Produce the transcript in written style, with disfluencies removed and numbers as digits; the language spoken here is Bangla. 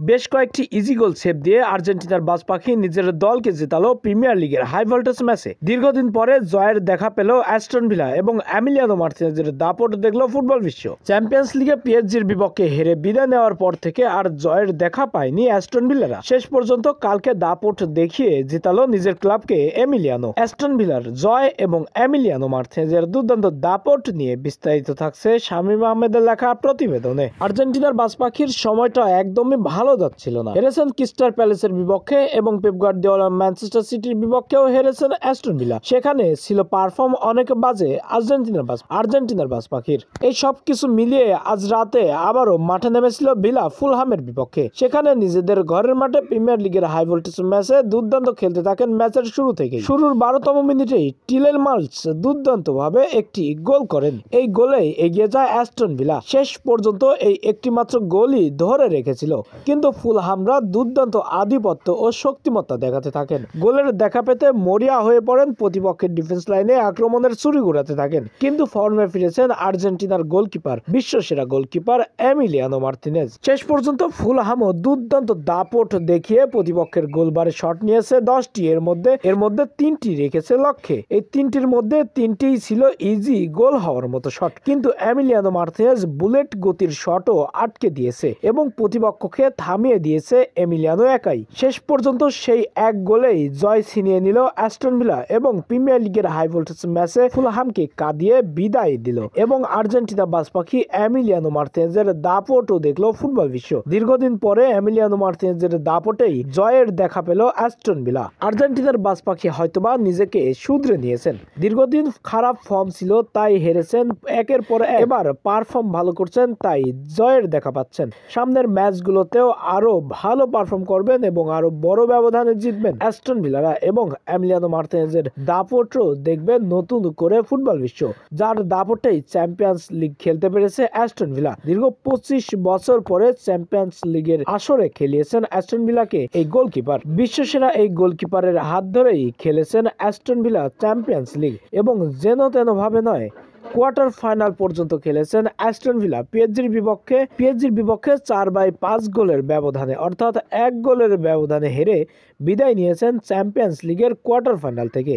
বেশ কয়েকটি ইজি গোল সেভ দিয়ে আর্জেন্টিনার বাজ পাখি নিজের দলকে জেতালো প্রিমিয়ার লিগের হাই ভোল্টেজ ম্যাচে। দীর্ঘদিন পরে জয়ের দেখা পেল অ্যাস্টন ভিলা এবং এমিলিয়ানো মার্টিনেজের দাপট দেখলো ফুটবল বিশ্ব। চ্যাম্পিয়ন্স লিগে পিএসজির বিপক্ষে হেরে বিদায় নেওয়ার পর থেকে আর জয়ের দেখা পায়নি অ্যাস্টন ভিলারা। শেষ পর্যন্ত কালকে দাপট দেখিয়ে জেতালো নিজের ক্লাবকে এমিলিয়ানো। অ্যাস্টন ভিলার জয় এবং এমিলিয়ানো মার্টিনেজের দুর্দান্ত দাপট নিয়ে বিস্তারিত থাকছে শামীম আহমেদের লেখা প্রতিবেদনে। আর্জেন্টিনার বাজ পাখির সময়টা একদমই ভালো যাচ্ছিল না। হেরেছেন ক্রিস্টাল প্যালেসের বিপক্ষে এবং পেপ গার্দিওলা ম্যানচেস্টার সিটির বিপক্ষেও হেরেছেন অ্যাস্টন ভিলা। সেখানে ছিল পারফর্ম অনেক বাজে আর্জেন্টিনার বাজ পাখির। এই সব কিছু মিলিয়ে আজ রাতে আবারও মাঠে নেমেছিল ভিলা ফুলহামের বিপক্ষে। সেখানে নিজেদের ঘরের মাঠে প্রিমিয়ার লিগের হাই ভোল্টেজ ম্যাচে দুর্দান্ত খেলতে থাকেন ম্যাচের শুরু থেকেই। শুরুর 12তম মিনিটেই টিলেমান্স দুর্দান্ত ভাবে একটি গোল করেন। এই গোলেই এগিয়ে যায় অ্যাস্টন ভিলা। শেষ পর্যন্ত এই একটি মাত্র গোলই ধরে রেখেছিল, কিন্তু ফুলহামরা দুর্দান্ত আধিপত্য ও শক্তিমত্তা দেখাতে থাকেন। গোলের দেখা পেতে মরিয়া হয়ে পড়েন, প্রতিপক্ষের ডিফেন্স লাইনে আক্রমণের ছুরি ঘুরাতে থাকেন। কিন্তু ফর্মে ফিরেছেন আর্জেন্টিনার গোলকিপার, বিশ্বসেরা গোলকিপার এমিলিয়ানো মার্টিনেজ। শেষ পর্যন্ত ফুলহামও দুর্দান্ত দাপট দেখিয়ে প্রতিপক্ষের গোলবারে শট নিয়েছে 10টি। এর মধ্যে 3টি রেখেছে লক্ষ্যে। এই 3টির মধ্যে 3টিই ছিল ইজি গোল হওয়ার মতো শট, কিন্তু এমিলিয়ানো মার্টিনেজ বুলেট গতির শটও আটকে দিয়েছে এবং প্রতিপক্ষকে থামিয়ে দিয়েছে এমিলিয়ানো একাই। শেষ পর্যন্ত সেই এক গোলেই জয় ছিনিয়ে নিল অ্যাস্টন ভিলা এবং প্রিমিয়ার লিগের হাই ভোল্টেজ ম্যাচে ফুলহামকে কাঁদিয়ে বিদায় দিল। এবং আর্জেন্টিনা বাজ পাখি এমিলিয়ানো মার্টিনেজের দাপটও দেখলো ফুটবল বিশ্ব। দীর্ঘদিন পরে এমিলিয়ানো মার্টিনেজের দাপটেই জয়ের দেখা পেল অ্যাস্টন ভিলা। আর্জেন্টিনার বাজ পাখি হয়তোবা নিজেকে শুধরে নিয়েছেন। দীর্ঘদিন খারাপ ফর্ম ছিল তাই হেরেছেন একের পর এক। এবার পারফর্ম ভালো করছেন তাই জয়ের দেখা পাচ্ছেন। সামনের ম্যাচগুলোতেও আরো ভালো পারফর্ম করবেন এবং আরো বড় ব্যবধানে জিতবেন অ্যাস্টন ভিলারা এবং এমিলিয়ানো মার্টিনেজের দাপটও দেখবেন নতুন করে ফুটবল বিশ্ব, যার দাপটেই চ্যাম্পিয়ন্স লিগ খেলতে পেরেছে অ্যাস্টন ভিলা। দীর্ঘ 25 বছর পরে চ্যাম্পিয়ন্স লিগের আসরে খেলিয়েছেন অ্যাস্টন ভিলাকে এই গোলকিপার। বিশ্বসেরা এই গোলকিপারের হাত ধরেই খেলেছেন অ্যাস্টন ভিলা চ্যাম্পিয়ন্স লিগ এবং যেন তেন ভাবে নয়, কোয়ার্টার ফাইনাল পর্যন্ত খেলেছেন অ্যাস্টন ভিলা পিএসজির বিপক্ষে 4/5 গোলের ব্যবধানে, অর্থাৎ 1 গোলের ব্যবধানে হেরে বিদায় নিয়েছেন চ্যাম্পিয়ন্স লিগের কোয়ার্টার ফাইনাল থেকে।